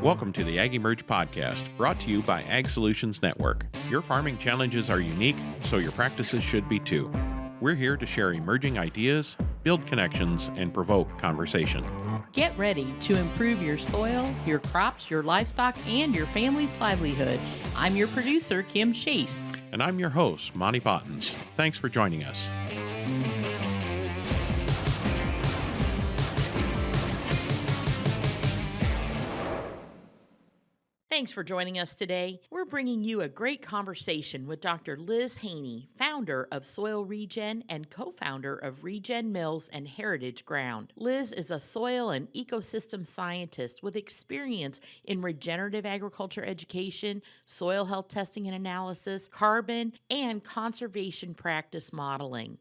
Welcome to the AgEmerge Podcast, brought to you by Ag Solutions Network. Your farming challenges are unique, so your practices should be too. We're here to share emerging ideas, build connections, and provoke conversation. Get ready to improve your soil, your crops, your livestock, and your family's livelihood. I'm your producer, Kim Chase. And I'm your host, Monty Bottens. Thanks for joining us. Thanks for joining us today. We're bringing you a great conversation with Dr. Liz Haney, founder of Soil Regen and co-founder of Regen Mills and Heritage Ground. Liz is a soil and ecosystem scientist with experience in regenerative agriculture education, soil health testing and analysis, carbon, and conservation practice modeling.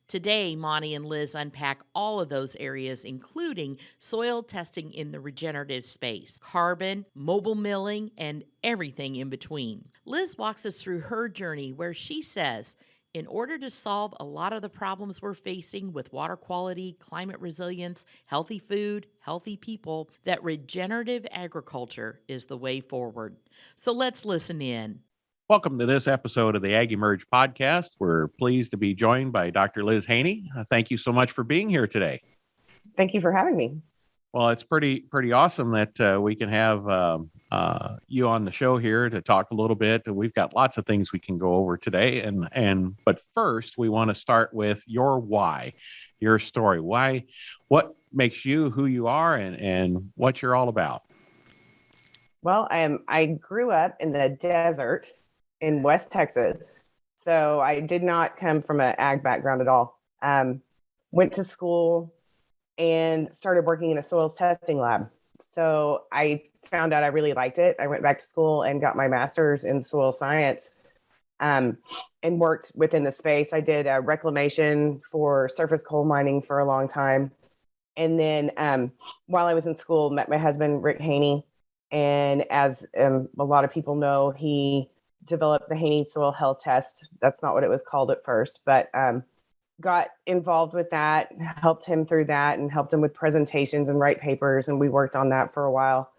Today, Monte and Liz unpack all of those areas, including soil testing in the regenerative space, carbon, mobile milling, and everything in between. Liz walks us through her journey where she says, in order to solve a lot of the problems we're facing with water quality, climate resilience, healthy food, healthy people, that regenerative agriculture is the way forward. So let's listen in. Welcome to this episode of the AgEmerge Podcast. We're pleased to be joined by Dr. Liz Haney. Thank you so much for being here today. Thank you for having me. Well, it's pretty awesome that we can have you on the show here to talk a little bit. We've got lots of things we can go over today, but first we want to start with your why, your story. Why, what makes you who you are, and what you're all about. Well, I grew up in the desert in West Texas, so I did not come from an ag background at all. Went to school and started working in a soils testing lab. So I found out I really liked it. I went back to school and got my master's in soil science, and worked within the space. I did reclamation for surface coal mining for a long time. And then while I was in school, met my husband, Rick Haney. And as a lot of people know, he developed the Haney soil health test. That's not what it was called at first, but got involved with that, helped him through that, and helped him with presentations and write papers. And we worked on that for a while.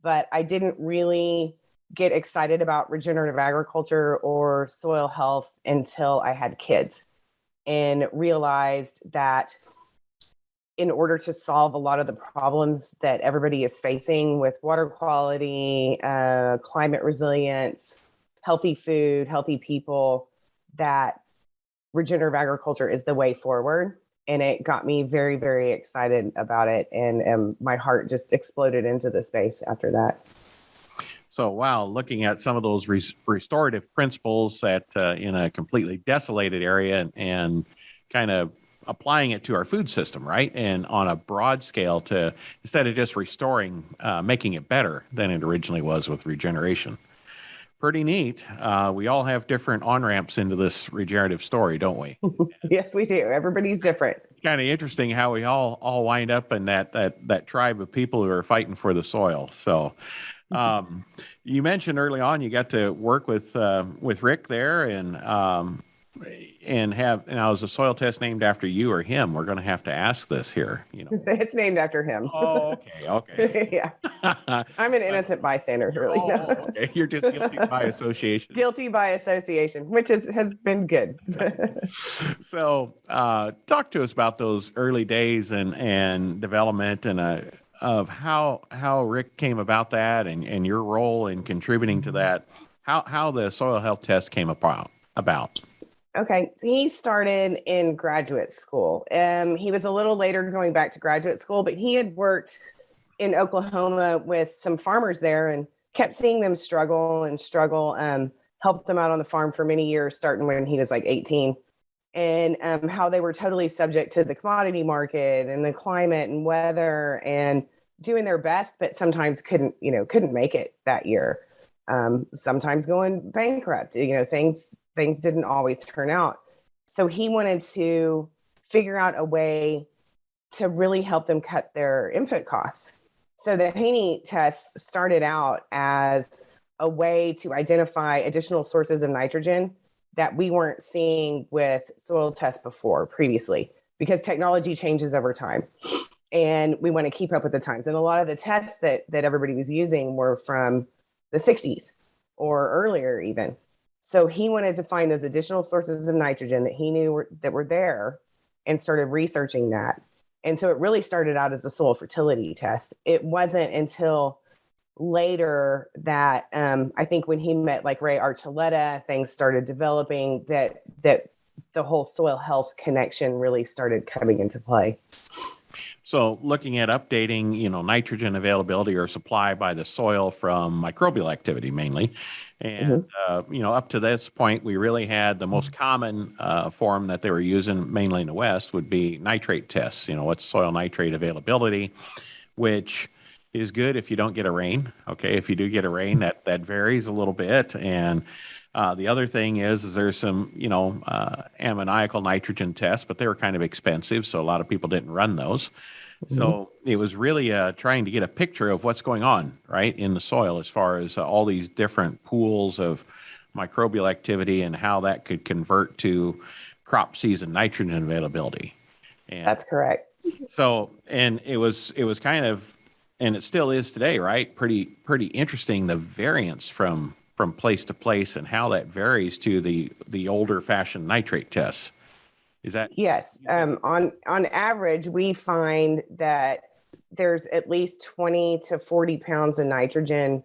But I didn't really get excited about regenerative agriculture or soil health until I had kids and realized that in order to solve a lot of the problems that everybody is facing with water quality, climate resilience, healthy food, healthy people, that regenerative agriculture is the way forward. And it got me very, very excited about it. And my heart just exploded into the space after that. So, wow, looking at some of those restorative principles that in a completely desolated area and kind of applying it to our food system, right? And on a broad scale to, instead of just restoring, making it better than it originally was with regeneration. Pretty neat. We all have different on-ramps into this regenerative story, don't we? Yes, we do. Everybody's different. It's kind of interesting how we all wind up in that tribe of people who are fighting for the soil. So you mentioned early on you got to work with Rick there, and now is the soil test named after you or him? We're going to have to ask this here. It's named after him. Oh, okay. Yeah. I'm an innocent bystander, really. Okay. You're just guilty by association. Guilty by association, which has been good. So talk to us about those early days and development and of how Rick came about that and your role in contributing to that, how the soil health test came about. Okay, so he started in graduate school. He was a little later going back to graduate school, but he had worked in Oklahoma with some farmers there and kept seeing them struggle. Helped them out on the farm for many years, starting when he was like 18, and how they were totally subject to the commodity market and the climate and weather, and doing their best, but sometimes couldn't make it that year. Sometimes going bankrupt. Things didn't always turn out. So he wanted to figure out a way to really help them cut their input costs. So the Haney test started out as a way to identify additional sources of nitrogen that we weren't seeing with soil tests previously, because technology changes over time. and we want to keep up with the times. And a lot of the tests that everybody was using were from the 60s or earlier even. So he wanted to find those additional sources of nitrogen that he knew that were there, and started researching that. And so it really started out as a soil fertility test. It wasn't until later that I think when he met like Ray Archuleta, things started developing that the whole soil health connection really started coming into play. So looking at updating, nitrogen availability or supply by the soil from microbial activity mainly. And, up to this point, we really had the most common form that they were using mainly in the West would be nitrate tests. What's soil nitrate availability, which is good if you don't get a rain. Okay, if you do get a rain, that varies a little bit. And the other thing is there's some, ammoniacal nitrogen tests, but they were kind of expensive, so a lot of people didn't run those. So it was really trying to get a picture of what's going on, right, in the soil as far as all these different pools of microbial activity and how that could convert to crop season nitrogen availability. And that's correct. So, and it was kind of, and it still is today, right? Pretty interesting, the variance from place to place and how that varies to the older fashioned nitrate tests. Is that? Yes. On average, we find that there's at least 20 to 40 pounds of nitrogen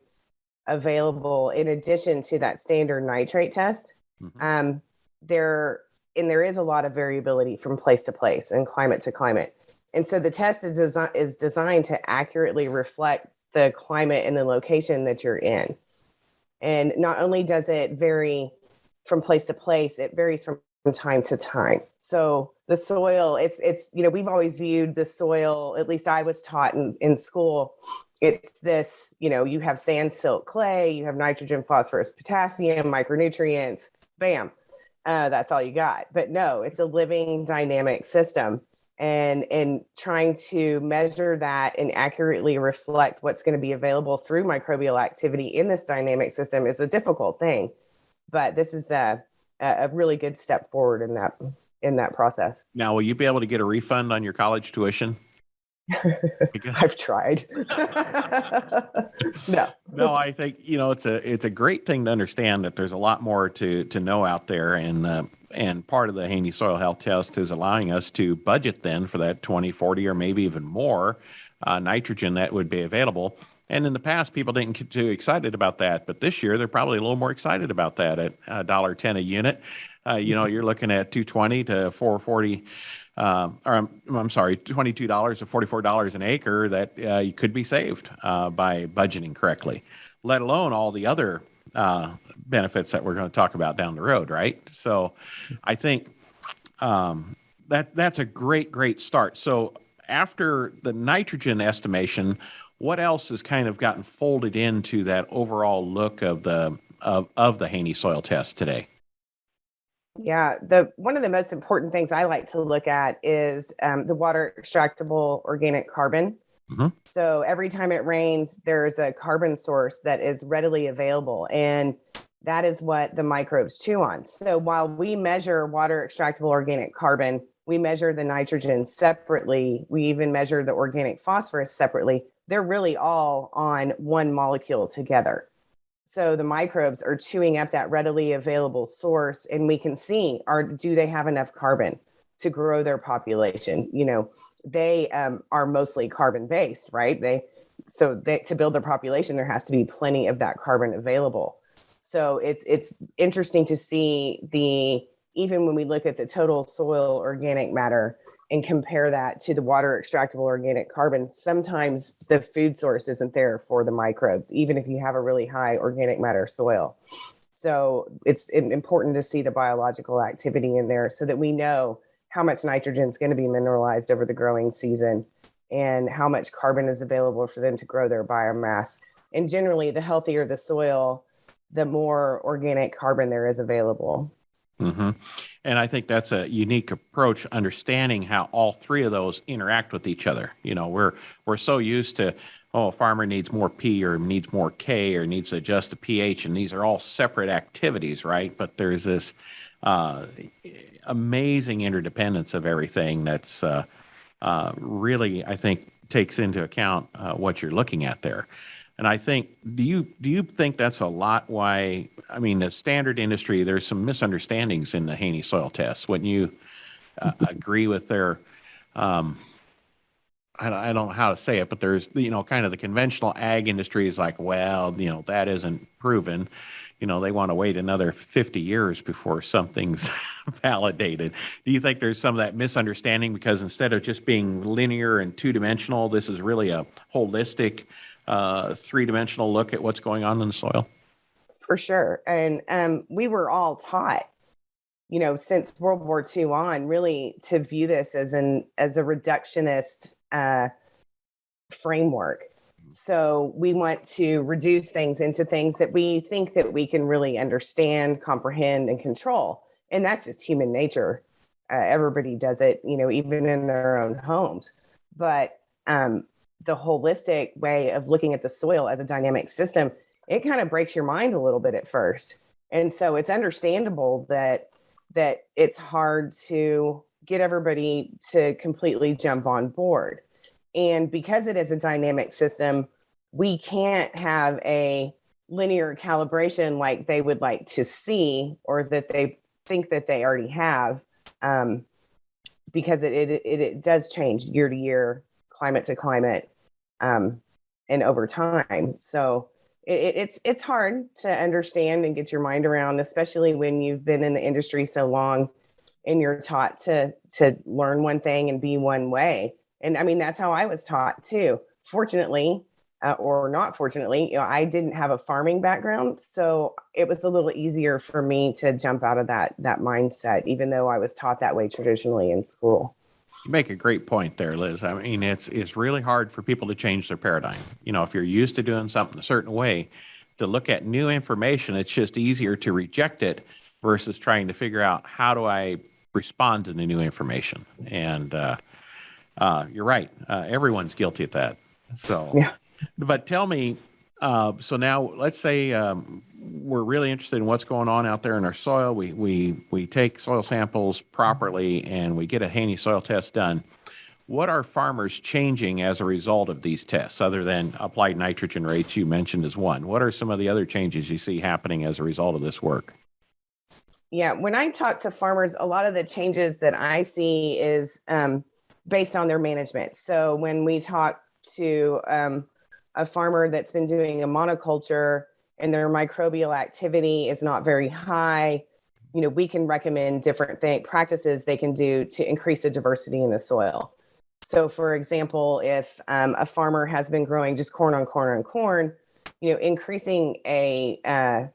available in addition to that standard nitrate test. There is a lot of variability from place to place and climate to climate. And so the test is designed to accurately reflect the climate and the location that you're in. And not only does it vary from place to place, it varies from time to time. So the soil, it's we've always viewed the soil, at least I was taught in school, it's this, you have sand, silt, clay, you have nitrogen, phosphorus, potassium, micronutrients, bam, that's all you got. But no, it's a living dynamic system. And trying to measure that and accurately reflect what's going to be available through microbial activity in this dynamic system is a difficult thing. But this is a really good step forward in that process. Now, will you be able to get a refund on your college tuition? I've tried. No, I think it's a great thing to understand that there's a lot more to know out there, and part of the Haney Soil Health Test is allowing us to budget then for that 20, 40, or maybe even more nitrogen that would be available. And in the past, people didn't get too excited about that, but this year they're probably a little more excited about that at $1.10 a unit. You're looking at $220 to $440. $22 to $44 an acre that you could be saved by budgeting correctly, let alone all the other benefits that we're going to talk about down the road, right? So I think that's a great start. So after the nitrogen estimation, what else has kind of gotten folded into that overall look of the Haney soil test today? Yeah, one of the most important things I like to look at is the water extractable organic carbon. So every time it rains, there's a carbon source that is readily available, and that is what the microbes chew on. So while we measure water extractable organic carbon, we measure the nitrogen separately. We even measure the organic phosphorus separately. They're really all on one molecule together. So the microbes are chewing up that readily available source, and we can see, do they have enough carbon to grow their population? They are mostly carbon-based, right? To build their population, there has to be plenty of that carbon available. So it's interesting to see even when we look at the total soil organic matter and compare that to the water extractable organic carbon, sometimes the food source isn't there for the microbes, even if you have a really high organic matter soil. So it's important to see the biological activity in there so that we know how much nitrogen is going to be mineralized over the growing season and how much carbon is available for them to grow their biomass. And generally, the healthier the soil, the more organic carbon there is available. And I think that's a unique approach, understanding how all three of those interact with each other. We're so used to, a farmer needs more P or needs more K or needs to adjust the pH, and these are all separate activities, right? But there's this amazing interdependence of everything that's really, I think, takes into account what you're looking at there. And I think, do you think that's a lot why, I mean, the standard industry, there's some misunderstandings in the Haney soil tests. Wouldn't you agree with their, I don't know how to say it, but there's, kind of the conventional ag industry is like, well, that isn't proven. They want to wait another 50 years before something's validated. Do you think there's some of that misunderstanding because instead of just being linear and two-dimensional, this is really a holistic three-dimensional look at what's going on in the soil? For sure. And we were all taught, since World War II on, really to view this as a reductionist framework. So we want to reduce things into things that we think that we can really understand, comprehend, and control. And that's just human nature. Everybody does it, even in their own homes. But the holistic way of looking at the soil as a dynamic system, it kind of breaks your mind a little bit at first. And so it's understandable that it's hard to get everybody to completely jump on board. And because it is a dynamic system, we can't have a linear calibration like they would like to see or that they think that they already have, because it does change year to year, climate to climate, and over time. So it's hard to understand and get your mind around, especially when you've been in the industry so long and you're taught to learn one thing and be one way. And I mean, that's how I was taught too. Fortunately, or not fortunately, I didn't have a farming background. So it was a little easier for me to jump out of that mindset, even though I was taught that way traditionally in school. You make a great point there, Liz. I mean, it's really hard for people to change their paradigm. If you're used to doing something a certain way, to look at new information, it's just easier to reject it versus trying to figure out how do I respond to the new information. And you're right. Everyone's guilty of that. So, yeah. But tell me, so now let's say we're really interested in what's going on out there in our soil. We take soil samples properly and we get a Haney soil test done. What are farmers changing as a result of these tests, other than applied nitrogen rates you mentioned as one? What are some of the other changes you see happening as a result of this work? Yeah, when I talk to farmers, a lot of the changes that I see is based on their management. So when we talk to a farmer that's been doing a monoculture and their microbial activity is not very high, we can recommend different practices they can do to increase the diversity in the soil. So for example, if a farmer has been growing just corn on corn on corn, increasing a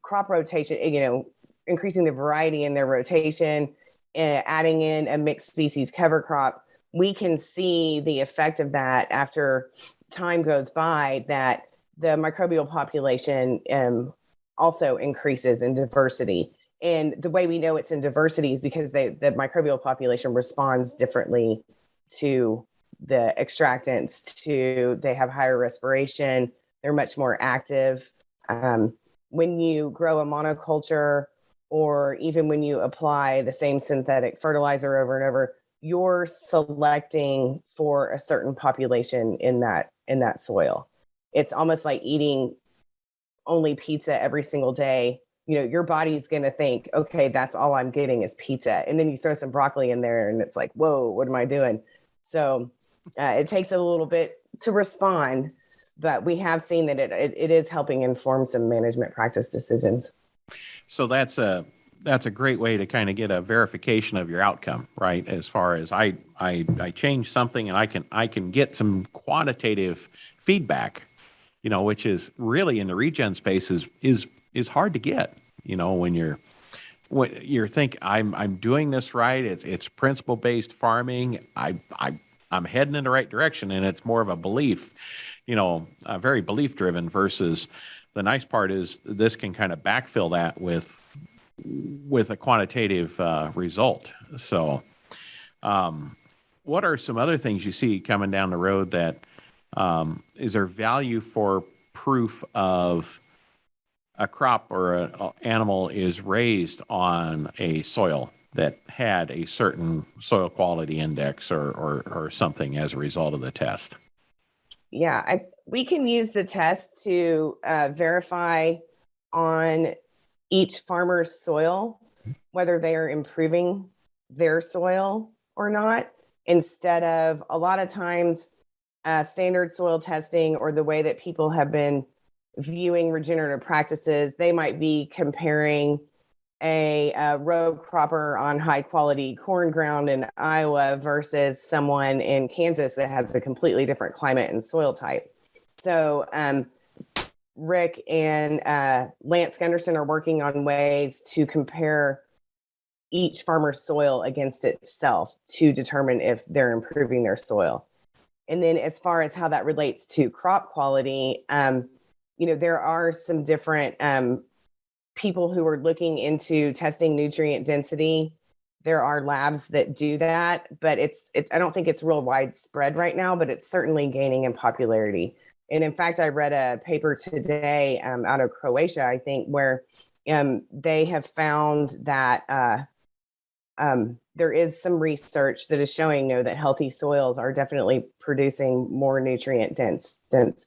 crop rotation, increasing the variety in their rotation, adding in a mixed species cover crop, we can see the effect of that after time goes by, that the microbial population also increases in diversity. And the way we know it's in diversity is because the microbial population responds differently to the extractants, they have higher respiration, they're much more active. When you grow a monoculture, or even when you apply the same synthetic fertilizer over and over, you're selecting for a certain population in that soil. It's almost like eating only pizza every single day. Your body's going to think, okay, that's all I'm getting is pizza. And then you throw some broccoli in there and it's like, whoa, what am I doing? So it takes a little bit to respond, but we have seen that it is helping inform some management practice decisions. So that's a great way to kind of get a verification of your outcome, right? As far as I change something and I can get some quantitative feedback, which is really in the regen space is hard to get, when you're think I'm doing this right. It's principle based farming. I'm heading in the right direction, and it's more of a belief, very belief driven versus. The nice part is this can kind of backfill that with a quantitative result. So what are some other things you see coming down the road that is there value for proof of a crop or an animal is raised on a soil that had a certain soil quality index or something as a result of the test. Yeah, we can use the test to verify on each farmer's soil whether they are improving their soil or not, instead of a lot of times standard soil testing or the way that people have been viewing regenerative practices. They might be comparing a row cropper on high quality corn ground in Iowa versus someone in Kansas that has a completely different climate and soil type. So Rick and Lance Gunderson are working on ways to compare each farmer's soil against itself to determine if they're improving their soil. And then as far as how that relates to crop quality, there are some different people who are looking into testing nutrient density. There are labs that do that, but I don't think it's real widespread right now, but it's certainly gaining in popularity. And in fact, I read a paper today out of Croatia, I think, where they have found that there is some research that is showing that healthy soils are definitely producing more nutrient dense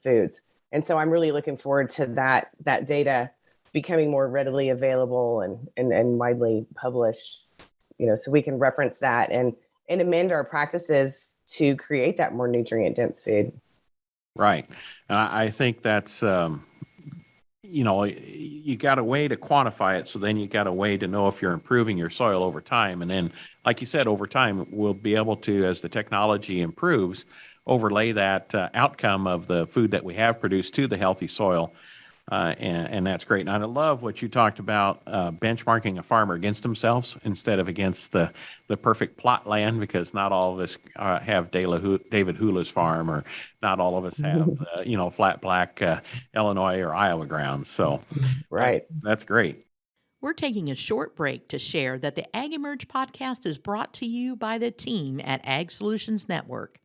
foods. And so I'm really looking forward to that data becoming more readily available and widely published, so we can reference that and amend our practices to create that more nutrient dense food. Right. And I think that's, you got a way to quantify it. So then you got a way to know if you're improving your soil over time. And then, like you said, over time, we'll be able to, as the technology improves, overlay that outcome of the food that we have produced to the healthy soil. And that's great. And I love what you talked about, benchmarking a farmer against themselves instead of against the perfect plot land, because not all of us have David Hula's farm, or not all of us have, flat black Illinois or Iowa grounds. So right. That's great. We're taking a short break to share that the AgEmerge Podcast is brought to you by the team at Ag Solutions Network.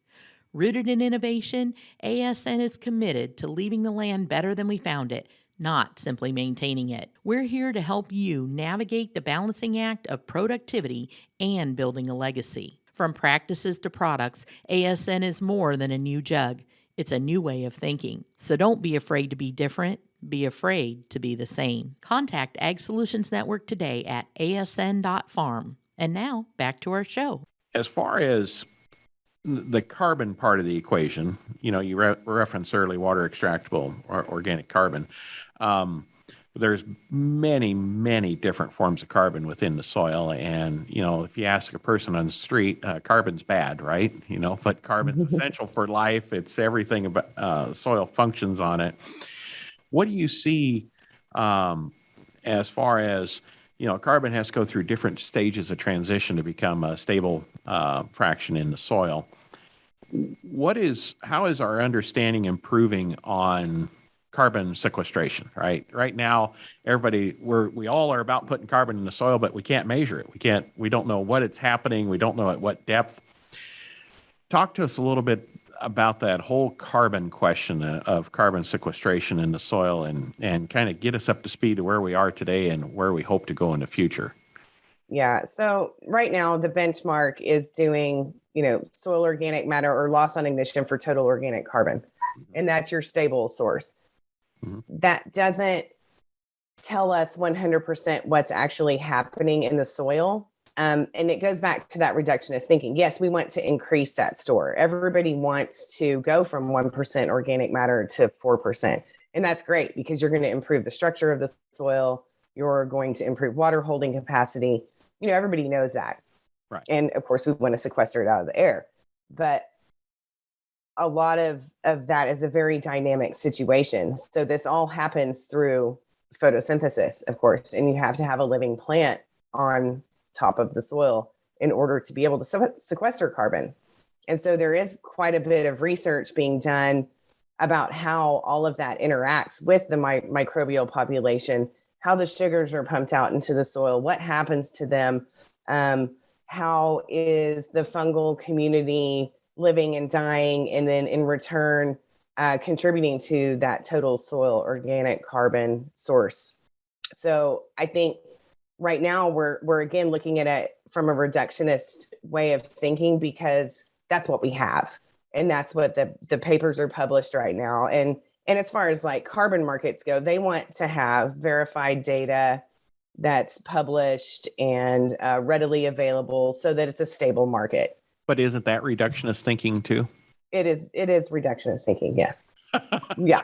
Rooted in innovation, ASN is committed to leaving the land better than we found it, not simply maintaining it. We're here to help you navigate the balancing act of productivity and building a legacy. From practices to products, ASN is more than a new jug. It's a new way of thinking. So don't be afraid to be different. Be afraid to be the same. Contact Ag Solutions Network today at asn.farm. And now, back to our show. As far as the carbon part of the equation, you referenced early water extractable or organic carbon. There's many, many different forms of carbon within the soil. And, if you ask a person on the street, carbon's bad, right? But carbon's essential for life. It's everything about soil functions on it. What do you see as far as, carbon has to go through different stages of transition to become a stable fraction in the soil. How is our understanding improving on carbon sequestration, right? Right now, we all are about putting carbon in the soil, but we can't measure it. We don't know what it's happening. We don't know at what depth. Talk to us a little bit about that whole carbon question of carbon sequestration in the soil and kind of get us up to speed to where we are today and where we hope to go in the future. Yeah. So right now the benchmark is doing, soil organic matter or loss on ignition for total organic carbon. And that's your stable source. Mm-hmm. That doesn't tell us 100% what's actually happening in the soil. And it goes back to that reductionist thinking. Yes, we want to increase that store. Everybody wants to go from 1% organic matter to 4%. And that's great because you're going to improve the structure of the soil. You're going to improve water holding capacity. Everybody knows that. Right. And of course, we want to sequester it out of the air. But a lot of that is a very dynamic situation. So this all happens through photosynthesis, of course. And you have to have a living plant on top of the soil in order to be able to sequester carbon. And so there is quite a bit of research being done about how all of that interacts with the microbial population, how the sugars are pumped out into the soil, what happens to them, how is the fungal community living and dying, and then in return, contributing to that total soil organic carbon source. So I think right now we're again looking at it from a reductionist way of thinking, because that's what we have. And that's what the papers are published right now. And as far as like carbon markets go, they want to have verified data that's published and readily available so that it's a stable market. But isn't that reductionist thinking too? It is reductionist thinking, yes. Yeah.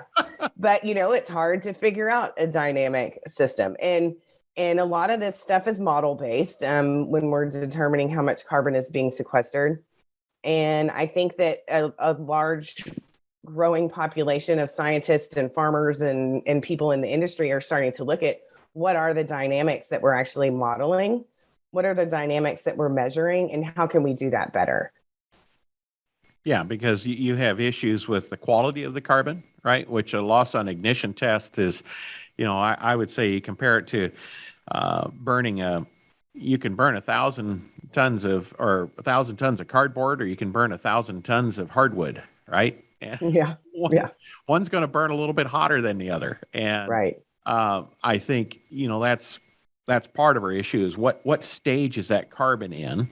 But, it's hard to figure out a dynamic system. And a lot of this stuff is model based when we're determining how much carbon is being sequestered. And I think that a large growing population of scientists and farmers and people in the industry are starting to look at what are the dynamics that we're actually modeling, what are the dynamics that we're measuring, and how can we do that better? Yeah, because you have issues with the quality of the carbon, right? Which a loss on ignition test is, I would say you compare it to you can burn 1,000 tons of cardboard, or you can burn 1,000 tons of hardwood, right? And yeah. One's going to burn a little bit hotter than the other. And right. I think, that's part of our issue is what stage is that carbon in?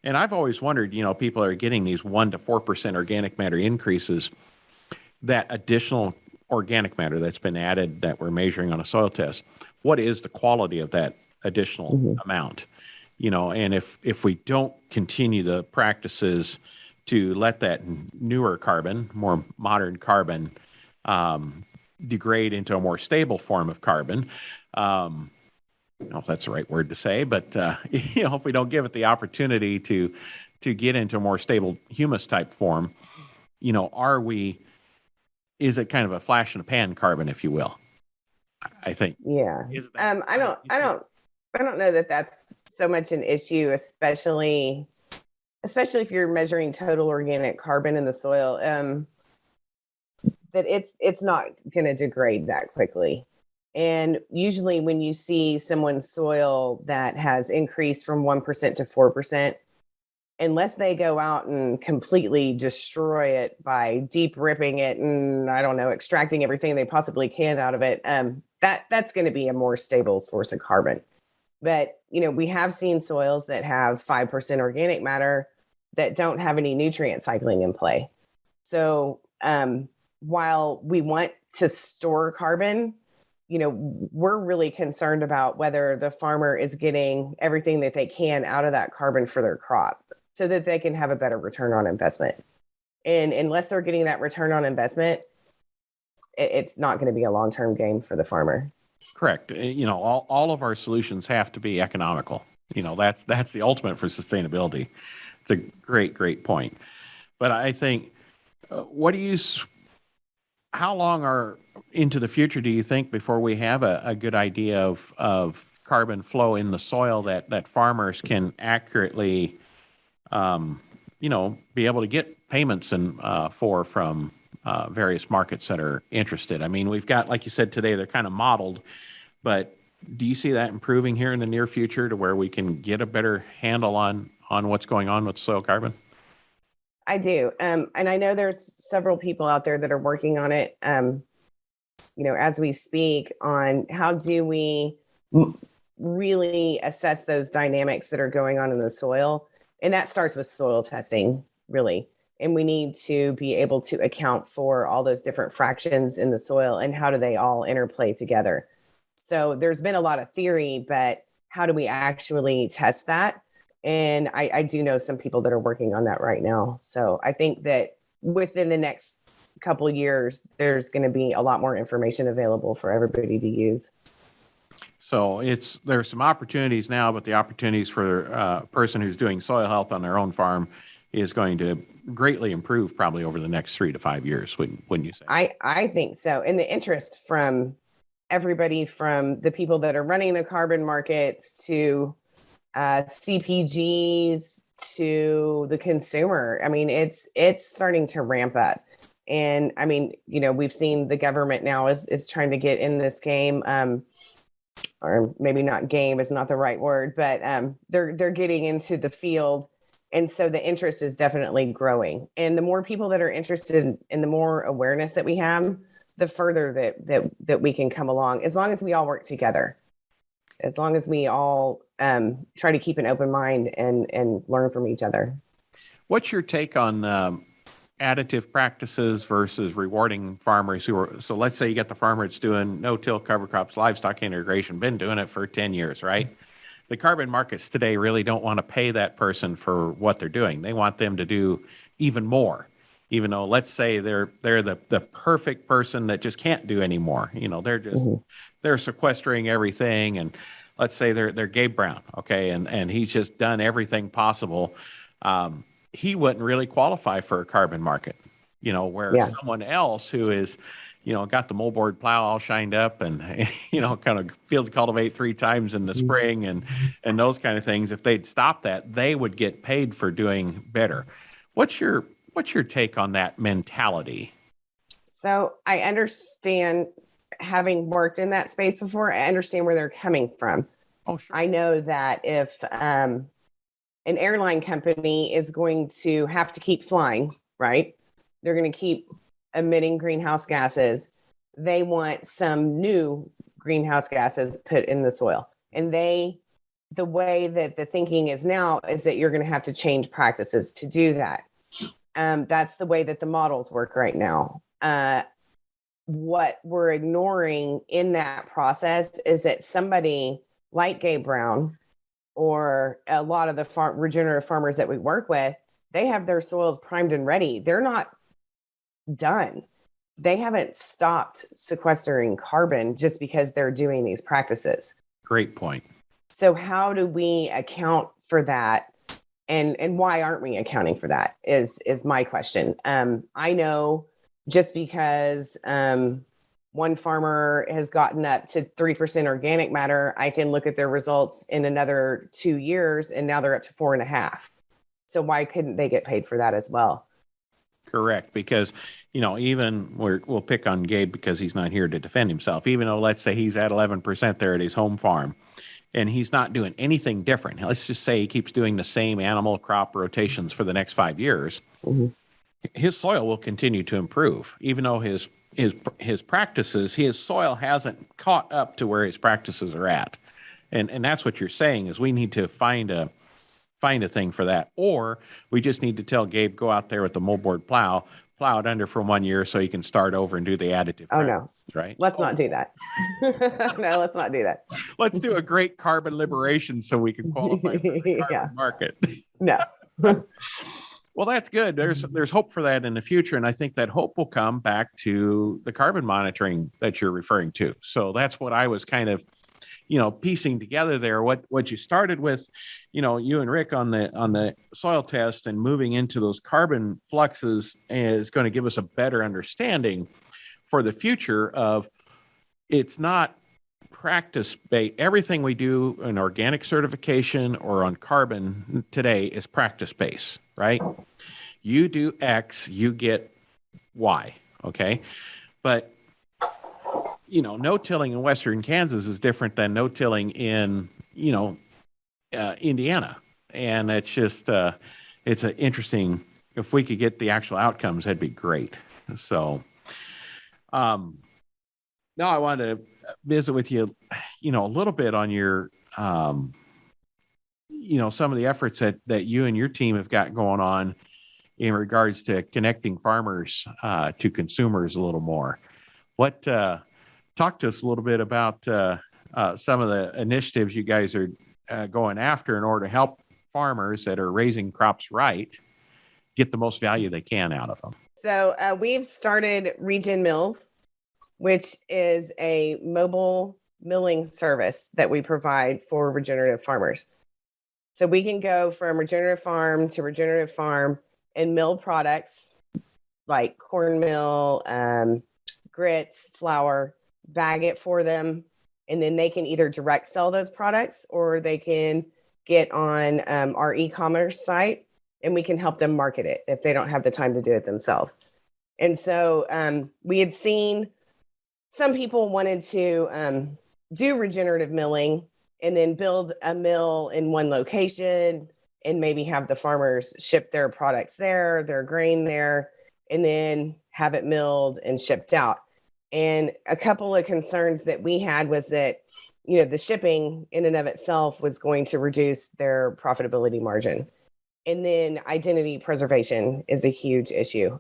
And I've always wondered, people are getting these 1% to 4% organic matter increases, that additional organic matter that's been added that we're measuring on a soil test. What is the quality of that additional amount? And if we don't continue the practices to let that newer carbon, more modern carbon, degrade into a more stable form of carbon, I don't know if that's the right word to say, but if we don't give it the opportunity to get into a more stable humus type form, is it kind of a flash in the pan carbon, if you will? I think. Yeah. I don't know that that's so much an issue, especially if you're measuring total organic carbon in the soil, that it's not going to degrade that quickly. And usually when you see someone's soil that has increased from 1% to 4%, unless they go out and completely destroy it by deep ripping it and, I don't know, extracting everything they possibly can out of it, that's going to be a more stable source of carbon. But, we have seen soils that have 5% organic matter that don't have any nutrient cycling in play. So while we want to store carbon, we're really concerned about whether the farmer is getting everything that they can out of that carbon for their crop so that they can have a better return on investment. And unless they're getting that return on investment, it's not going to be a long-term gain for the farmer. Correct. All of our solutions have to be economical. That's the ultimate for sustainability. It's a great point. But I think, how long into the future do you think before we have a good idea of carbon flow in the soil that farmers can accurately, be able to get payments from various markets that are interested? I mean, we've got, like you said today, they're kind of modeled, but do you see that improving here in the near future to where we can get a better handle on what's going on with soil carbon? I do. And I know there's several people out there that are working on it, as we speak, on how do we really assess those dynamics that are going on in the soil. And that starts with soil testing, really. And we need to be able to account for all those different fractions in the soil and how do they all interplay together. So there's been a lot of theory, but how do we actually test that? And I do know some people that are working on that right now. So I think that within the next couple of years, there's going to be a lot more information available for everybody to use. So there's some opportunities now, but the opportunities for a person who's doing soil health on their own farm is going to greatly improve probably over the next 3 to 5 years, wouldn't you say? I think so. And the interest from everybody, from the people that are running the carbon markets to CPGs to the consumer. I mean, it's starting to ramp up. And I mean, we've seen the government now is trying to get in this game, or maybe not game is not the right word, but they're getting into the field. And so the interest is definitely growing. And the more people that are interested and the more awareness that we have, the further that we can come along, as long as we all work together. as long as we all try to keep an open mind and learn from each other. What's your take on additive practices versus rewarding farmers who are, so let's say you got the farmer that's doing no-till cover crops, livestock integration, been doing it for 10 years, right? The carbon markets today really don't want to pay that person for what they're doing. They want them to do even more, even though let's say they're the perfect person that just can't do anymore. They're just, they're sequestering everything. And let's say they're Gabe Brown, okay? And he's just done everything possible. He wouldn't really qualify for a carbon market, where someone else who is, got the moldboard plow all shined up and, kind of field cultivate 3 times in the spring and those kind of things. If they'd stop that, they would get paid for doing better. What's your take on that mentality? So I understand, having worked in that space before, I understand where they're coming from. Oh, sure. I know that if an airline company is going to have to keep flying, right? They're going to keep emitting greenhouse gases. They want some new greenhouse gases put in the soil. And the way that the thinking is now is that you're going to have to change practices to do that. That's the way that the models work right now. What we're ignoring in that process is that somebody like Gabe Brown or a lot of the regenerative farmers that we work with, they have their soils primed and ready. They're not done. They haven't stopped sequestering carbon just because they're doing these practices. Great point. So how do we account for that? And why aren't we accounting for that is my question. I know just because one farmer has gotten up to 3% organic matter, I can look at their results in another 2 years, and now they're up to 4.5. So why couldn't they get paid for that as well? Correct. Because, even we'll pick on Gabe because he's not here to defend himself, even though let's say he's at 11% there at his home farm and he's not doing anything different. Let's just say he keeps doing the same animal crop rotations for the next 5 years. Mm-hmm. His soil will continue to improve, even though his practices, his soil hasn't caught up to where his practices are at. And that's what you're saying is we need to find a thing for that. Or we just need to tell Gabe, go out there with the moldboard plow it under for 1 year so you can start over and do the additive. Oh, no. Right? Let's not do that. No, let's not do that. Let's do a great carbon liberation so we can qualify for the carbon market. No. Well, that's good. There's hope for that in the future. And I think that hope will come back to the carbon monitoring that you're referring to. So that's what I was kind of, piecing together there. What you started with, you and Rick on the soil test and moving into those carbon fluxes is going to give us a better understanding for the future of it's not practice-based. Everything we do in organic certification or on carbon today is practice-based, right? You do X, you get Y, okay? But, no-tilling in Western Kansas is different than no-tilling in, Indiana. And it's just, it's an interesting, if we could get the actual outcomes, that'd be great. So, now I want to visit with you, a little bit on your, some of the efforts that you and your team have got going on in regards to connecting farmers to consumers a little more. Talk to us a little bit about some of the initiatives you guys are going after in order to help farmers that are raising crops right get the most value they can out of them. So we've started Regen Mills, which is a mobile milling service that we provide for regenerative farmers. So we can go from regenerative farm to regenerative farm and mill products like cornmeal, grits, flour, bag it for them, and then they can either direct sell those products or they can get on our e-commerce site and we can help them market it if they don't have the time to do it themselves. And so we had seen some people wanted to do regenerative milling and then build a mill in one location and maybe have the farmers ship their products there, their grain there, and then have it milled and shipped out. And a couple of concerns that we had was that, the shipping in and of itself was going to reduce their profitability margin. And then identity preservation is a huge issue.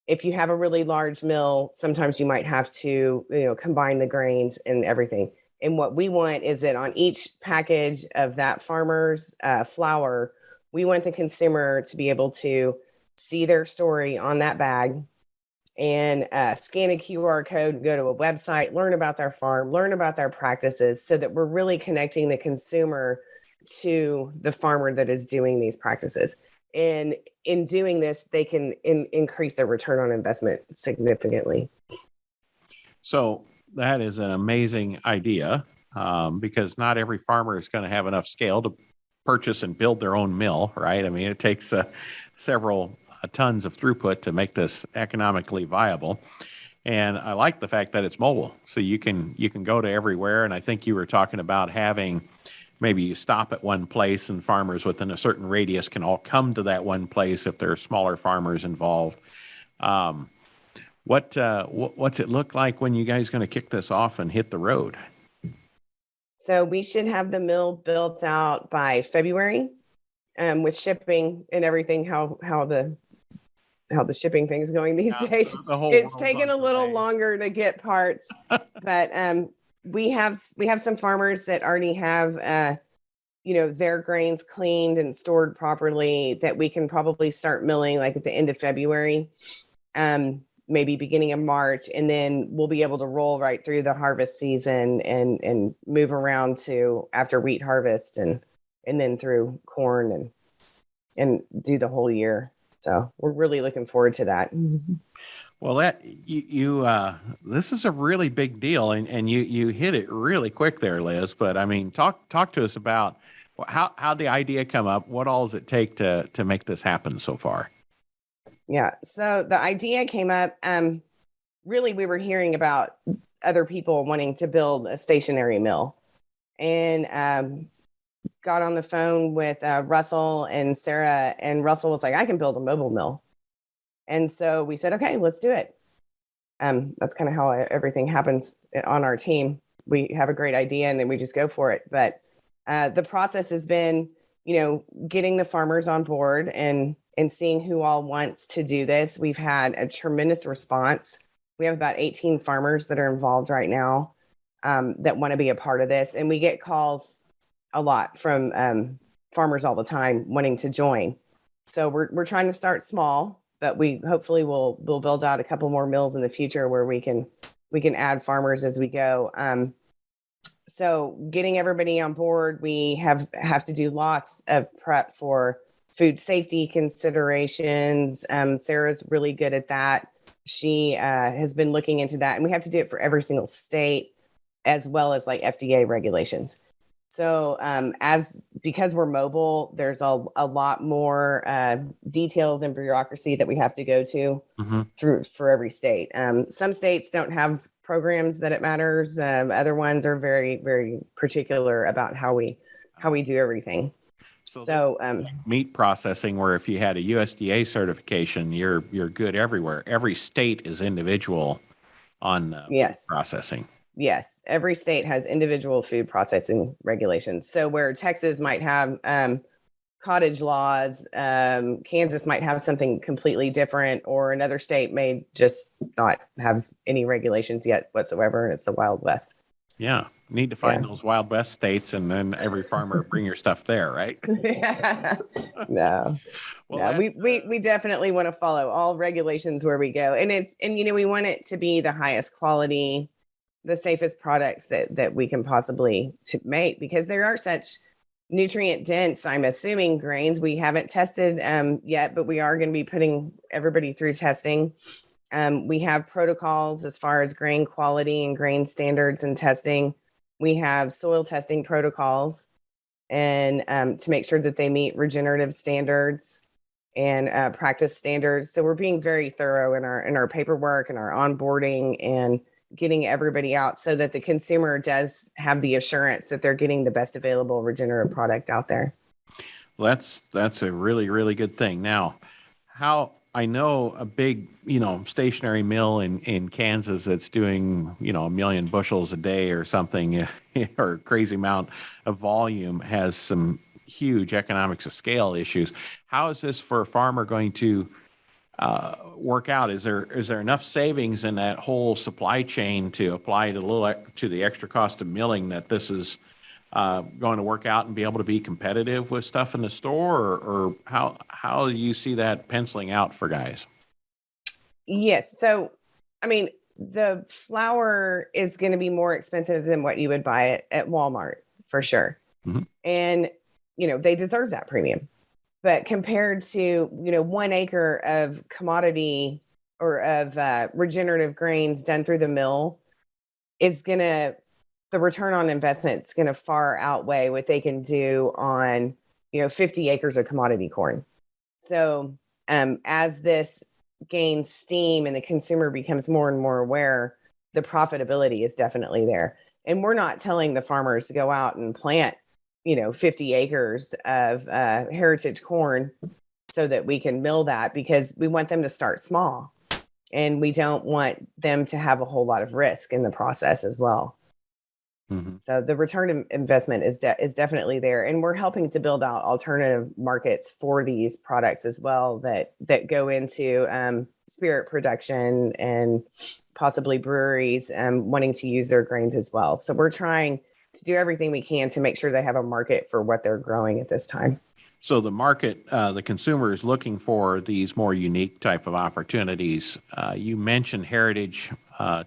If you have a really large mill, sometimes you might have to, combine the grains and everything. And what we want is that on each package of that farmer's flour, we want the consumer to be able to see their story on that bag and scan a QR code, go to a website, learn about their farm, learn about their practices, so that we're really connecting the consumer to the farmer that is doing these practices. And in doing this, they can increase their return on investment significantly. So that is an amazing idea, because not every farmer is going to have enough scale to purchase and build their own mill, right? I mean, it takes several tons of throughput to make this economically viable. And I like the fact that it's mobile, so you can go to everywhere. And I think you were talking about having, maybe you stop at one place and farmers within a certain radius can all come to that one place if there are smaller farmers involved. What's it look like when you guys going to kick this off and hit the road? So we should have the mill built out by February, with shipping and everything, how the shipping thing is going these days. It's taken a little longer to get parts, but we have some farmers that already have their grains cleaned and stored properly that we can probably start milling like at the end of February, maybe beginning of March, and then we'll be able to roll right through the harvest season and move around to after wheat harvest and then through corn and do the whole year. So we're really looking forward to that. Well, that this is a really big deal, and you hit it really quick there, Liz. But I mean, talk to us about how the idea come up. What all does it take to make this happen so far? Yeah. So the idea came up. Really, we were hearing about other people wanting to build a stationary mill, and got on the phone with Russell and Sarah, and Russell was like, I can build a mobile mill. And so we said, okay, let's do it. That's kind of how everything happens on our team. We have a great idea and then we just go for it. But the process has been, getting the farmers on board and seeing who all wants to do this. We've had a tremendous response. We have about 18 farmers that are involved right now that want to be a part of this. And we get calls a lot from farmers all the time wanting to join. So we're trying to start small, but we hopefully will build out a couple more mills in the future where we can add farmers as we go. So getting everybody on board, we have to do lots of prep for food safety considerations. Sarah's really good at that. She has been looking into that, and we have to do it for every single state as well as like FDA regulations. So because we're mobile, there's a lot more details and bureaucracy that we have to go to through for every state. Some states don't have programs that it matters. Other ones are very, very particular about how we do everything. So meat processing, where if you had a USDA certification, you're good everywhere. Every state is individual on processing. Yes, every state has individual food processing regulations. So where Texas might have cottage laws, Kansas might have something completely different, or another state may just not have any regulations yet whatsoever. It's the Wild West. Yeah, need to find those Wild West states, and then every farmer bring your stuff there, right? No. Well, we definitely want to follow all regulations where we go, and we want it to be the highest quality, the safest products that we can possibly to make, because there are such nutrient dense, I'm assuming, grains. We haven't tested yet, but we are going to be putting everybody through testing. We have protocols as far as grain quality and grain standards and testing. We have soil testing protocols and to make sure that they meet regenerative standards and practice standards. So we're being very thorough in our paperwork and our onboarding and getting everybody out so that the consumer does have the assurance that they're getting the best available regenerative product out there. Well, that's a really, really good thing. Now, how I know a big, stationary mill in Kansas that's doing, 1 million bushels a day or something, or a crazy amount of volume has some huge economics of scale issues. How is this for a farmer going to work out? Is there enough savings in that whole supply chain to apply to the extra cost of milling that this is going to work out and be able to be competitive with stuff in the store, or how do you see that penciling out for guys? Yes. So, I mean, the flour is going to be more expensive than what you would buy it at Walmart for sure. Mm-hmm. And, they deserve that premium. But compared to, 1 acre of commodity or of regenerative grains done through the mill the return on investment is going to far outweigh what they can do on, 50 acres of commodity corn. So as this gains steam and the consumer becomes more and more aware, the profitability is definitely there. And we're not telling the farmers to go out and plant, 50 acres of heritage corn so that we can mill that, because we want them to start small and we don't want them to have a whole lot of risk in the process as well. Mm-hmm. So the return on investment is definitely there, and we're helping to build out alternative markets for these products as well that go into spirit production and possibly breweries wanting to use their grains as well. So we're trying to do everything we can to make sure they have a market for what they're growing at this time. So the market, the consumer is looking for these more unique type of opportunities. You mentioned heritage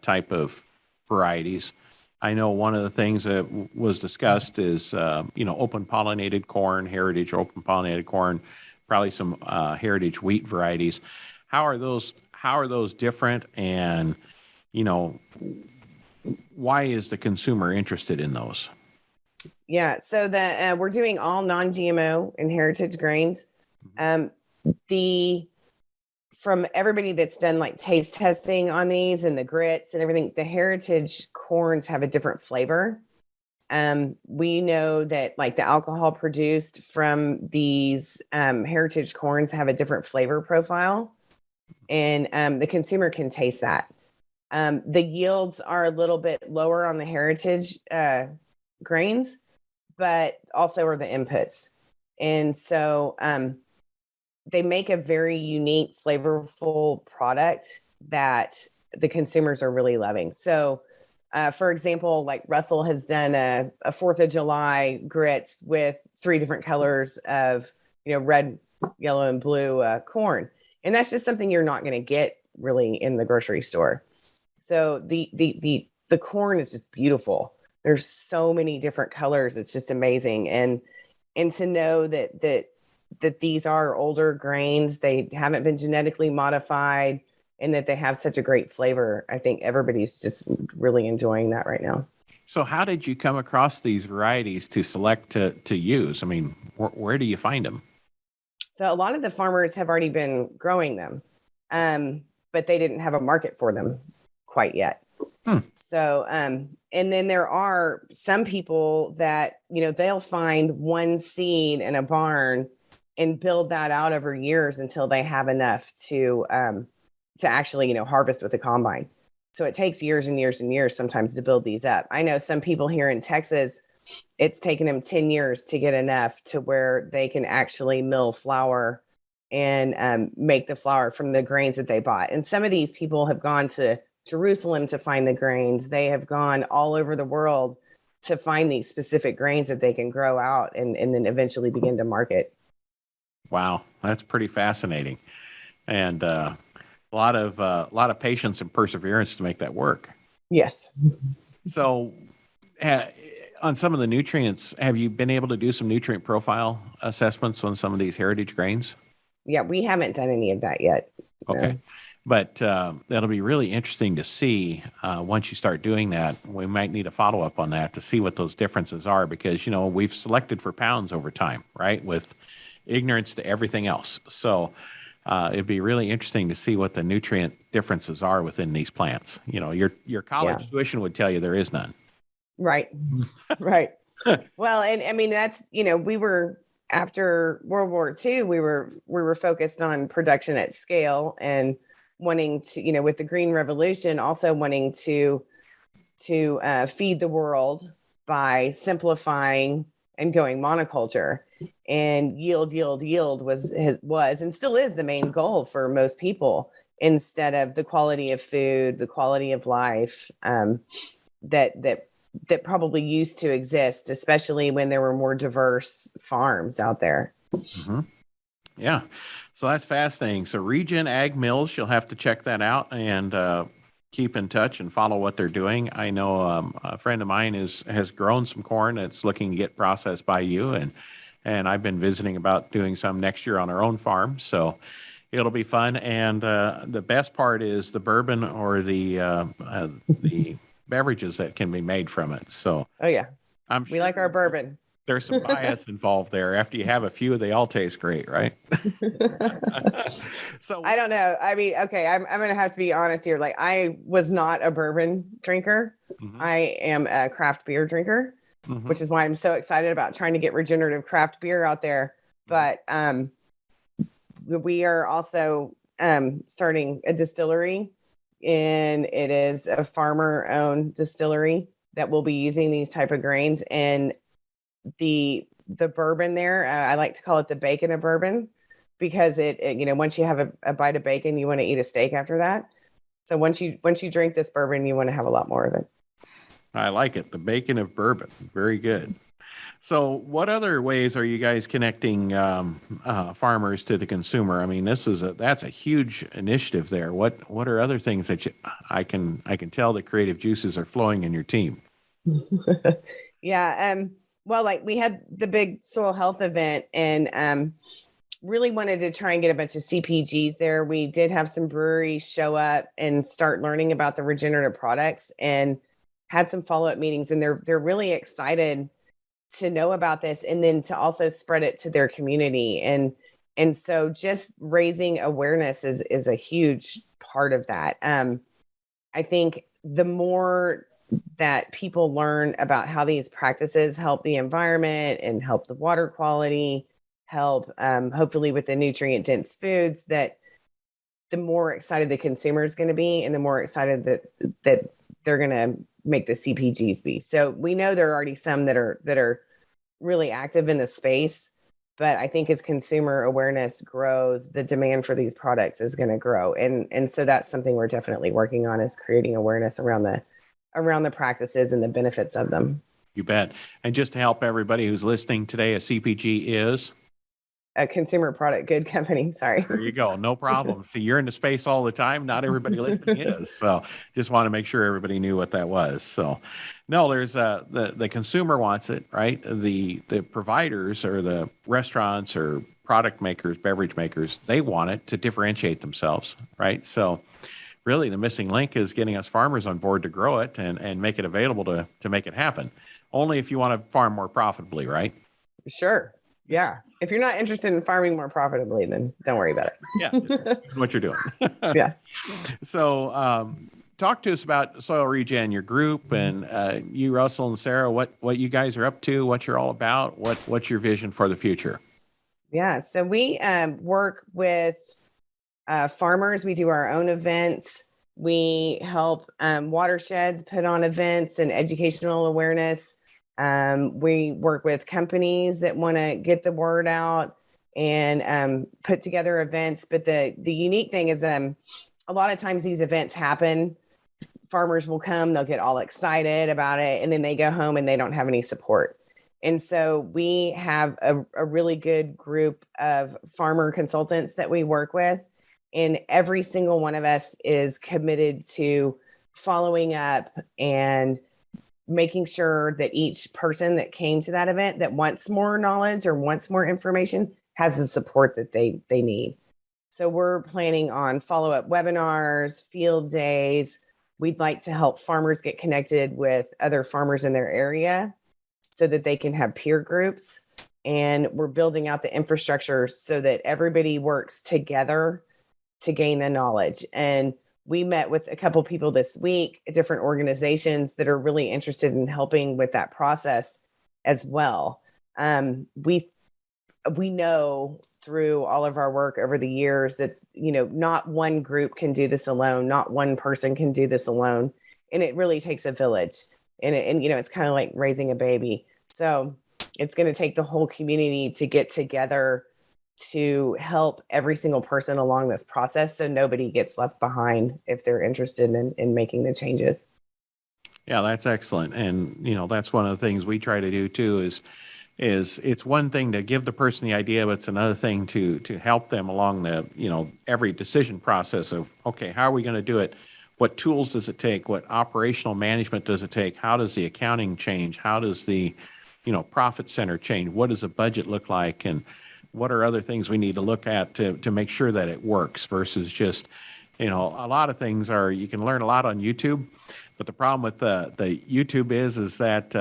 type of varieties. I know one of the things that was discussed is, open pollinated corn, heritage open pollinated corn, probably some heritage wheat varieties. How are those different? And, why is the consumer interested in those? Yeah, so we're doing all non-GMO and heritage grains. From everybody that's done like taste testing on these and the grits and everything, the heritage corns have a different flavor. We know that like the alcohol produced from these heritage corns have a different flavor profile, and the consumer can taste that. The yields are a little bit lower on the heritage grains, but also are the inputs. And so they make a very unique, flavorful product that the consumers are really loving. So, for example, like Russell has done a 4th of July grits with 3 different colors of, red, yellow, and blue corn. And that's just something you're not going to get really in the grocery store. So the corn is just beautiful. There's so many different colors. It's just amazing. And to know that these are older grains, they haven't been genetically modified, and that they have such a great flavor. I think everybody's just really enjoying that right now. So how did you come across these varieties to select to use? I mean, where do you find them? So a lot of the farmers have already been growing them, but they didn't have a market for them quite yet. So, and then there are some people that, they'll find one seed in a barn and build that out over years until they have enough to actually, harvest with a combine. So it takes years and years and years sometimes to build these up. I know some people here in Texas, it's taken them 10 years to get enough to where they can actually mill flour and make the flour from the grains that they bought. And some of these people have gone to Jerusalem to find the grains. They have gone all over the world to find these specific grains that they can grow out and then eventually begin to market. Wow, that's pretty fascinating, and a lot of patience and perseverance to make that work. Yes. So, on some of the nutrients, have you been able to do some nutrient profile assessments on some of these heritage grains? Yeah, we haven't done any of that yet. Okay. No. But that'll be really interesting to see once you start doing that. We might need a follow-up on that to see what those differences are, because, we've selected for pounds over time, right, with ignorance to everything else. So it'd be really interesting to see what the nutrient differences are within these plants. Your college tuition would tell you there is none. Right. Right. Well, and I mean, that's, we were after World War II, we were focused on production at scale and wanting to, with the Green Revolution, also wanting to feed the world by simplifying and going monoculture. And yield was and still is the main goal for most people, instead of the quality of food, the quality of life that probably used to exist, especially when there were more diverse farms out there. Mm-hmm. Yeah. So that's fascinating. So Regen Ag Mills, you'll have to check that out and keep in touch and follow what they're doing. I know a friend of mine has grown some corn that's looking to get processed by you, and I've been visiting about doing some next year on our own farm. So it'll be fun. And the best part is the bourbon or the beverages that can be made from it. So oh yeah, we like our bourbon. There's some bias involved there. After you have a few, they all taste great, right? So I don't know. I mean, okay, I'm going to have to be honest here. Like, I was not a bourbon drinker. Mm-hmm. I am a craft beer drinker, mm-hmm. which is why I'm so excited about trying to get regenerative craft beer out there. But we are also starting a distillery, and it is a farmer-owned distillery that will be using these type of grains. And the bourbon there, I like to call it the bacon of bourbon, because it once you have a bite of bacon, you want to eat a steak after that. So once you drink this bourbon, you want to have a lot more of it. I like it. The bacon of bourbon. Very good. So what other ways are you guys connecting farmers to the consumer? I mean, that's a huge initiative there. What are other things that I can tell the creative juices are flowing in your team? Yeah. Well, like, we had the big soil health event, and really wanted to try and get a bunch of CPGs there. We did have some breweries show up and start learning about the regenerative products, and had some follow-up meetings, and they're really excited to know about this, and then to also spread it to their community. And so just raising awareness is a huge part of that. I think the more that people learn about how these practices help the environment and help the water quality, help hopefully with the nutrient dense foods, that the more excited the consumer is going to be, and the more excited that they're going to make the CPGs be. So we know there are already some that are really active in the space, but I think as consumer awareness grows, the demand for these products is going to grow. And so that's something we're definitely working on, is creating awareness around the practices and the benefits of them. You bet. And just to help everybody who's listening today, a CPG is? A consumer product good company. Sorry. There you go. No problem. See, you're in the space all the time. Not everybody listening is. So just want to make sure everybody knew what that was. So no, there's the consumer wants it, right? The providers or the restaurants or product makers, beverage makers, they want it to differentiate themselves, right? So really the missing link is getting us farmers on board to grow it and make it available to make it happen. Only if you want to farm more profitably, right? Sure. Yeah. If you're not interested in farming more profitably, then don't worry about it. Yeah. Just what you're doing. Yeah. So talk to us about Soil Regen, your group, and you, Russell and Sarah, what you guys are up to, what you're all about, what's your vision for the future? Yeah. So we work with farmers. We do our own events. We help watersheds put on events and educational awareness. We work with companies that want to get the word out and put together events. But the unique thing is a lot of times these events happen. Farmers will come, they'll get all excited about it, and then they go home and they don't have any support. And so we have a really good group of farmer consultants that we work with. And every single one of us is committed to following up and making sure that each person that came to that event that wants more knowledge or wants more information has the support that they need. So we're planning on follow-up webinars, field days. We'd like to help farmers get connected with other farmers in their area so that they can have peer groups. And we're building out the infrastructure so that everybody works together to gain the knowledge. And we met with a couple people this week, different organizations that are really interested in helping with that process as well. we know through all of our work over the years that, not one group can do this alone. Not one person can do this alone. And it really takes a village. And it's kind of like raising a baby. So it's going to take the whole community to get together to help every single person along this process, so nobody gets left behind if they're interested in making the changes. Yeah, that's excellent. And, that's one of the things we try to do too is it's one thing to give the person the idea, but it's another thing to help them along the, every decision process of, okay, how are we going to do it? What tools does it take? What operational management does it take? How does the accounting change? How does the, profit center change? What does a budget look like? And what are other things we need to look at to make sure that it works versus just, a lot of things are, you can learn a lot on YouTube, but the problem with the YouTube is that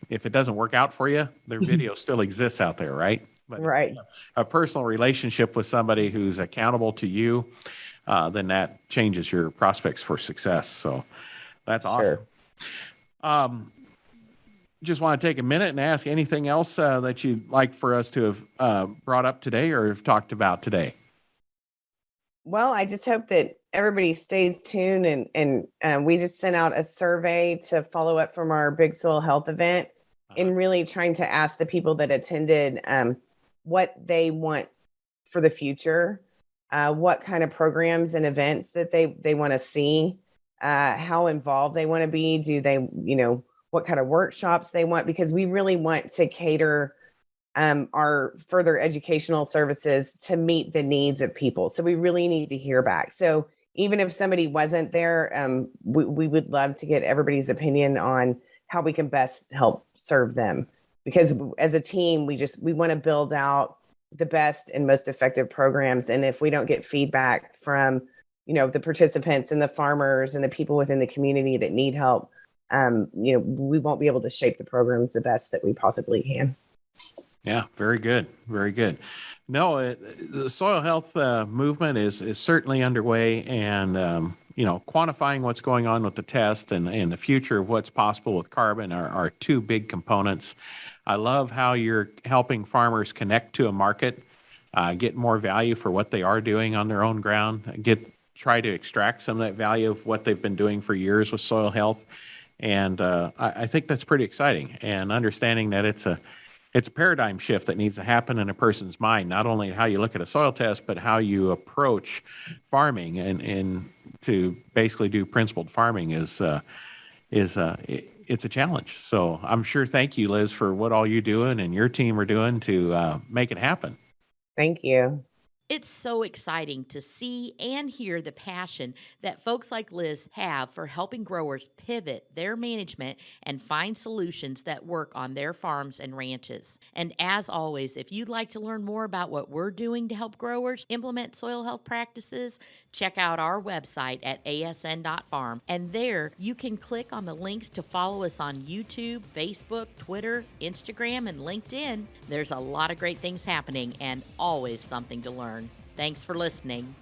if it doesn't work out for you, their video still exists out there, right? But right. A personal relationship with somebody who's accountable to you, then that changes your prospects for success. So that's awesome. Sure. Just want to take a minute and ask anything else that you'd like for us to have brought up today or have talked about today. Well, I just hope that everybody stays tuned, and we just sent out a survey to follow up from our big soil health event, and really trying to ask the people that attended what they want for the future, what kind of programs and events that they want to see, how involved they want to be. Do they, what kind of workshops they want, because we really want to cater our further educational services to meet the needs of people. So we really need to hear back. So even if somebody wasn't there, we would love to get everybody's opinion on how we can best help serve them. Because as a team, we want to build out the best and most effective programs. And if we don't get feedback from, the participants and the farmers and the people within the community that need help, we won't be able to shape the programs the best that we possibly can. Yeah, very good. Very good. No, the soil health movement is certainly underway, and, quantifying what's going on with the test and the future of what's possible with carbon are two big components. I love how you're helping farmers connect to a market, get more value for what they are doing on their own ground, try to extract some of that value of what they've been doing for years with soil health. And I think that's pretty exciting, and understanding that it's a paradigm shift that needs to happen in a person's mind, not only how you look at a soil test, but how you approach farming and to basically do principled farming it's a challenge. So I'm sure, thank you, Liz, for what all you're doing and your team are doing to make it happen. Thank you. It's so exciting to see and hear the passion that folks like Liz have for helping growers pivot their management and find solutions that work on their farms and ranches. And as always, if you'd like to learn more about what we're doing to help growers implement soil health practices, check out our website at asn.farm. And there you can click on the links to follow us on YouTube, Facebook, Twitter, Instagram, and LinkedIn. There's a lot of great things happening and always something to learn. Thanks for listening.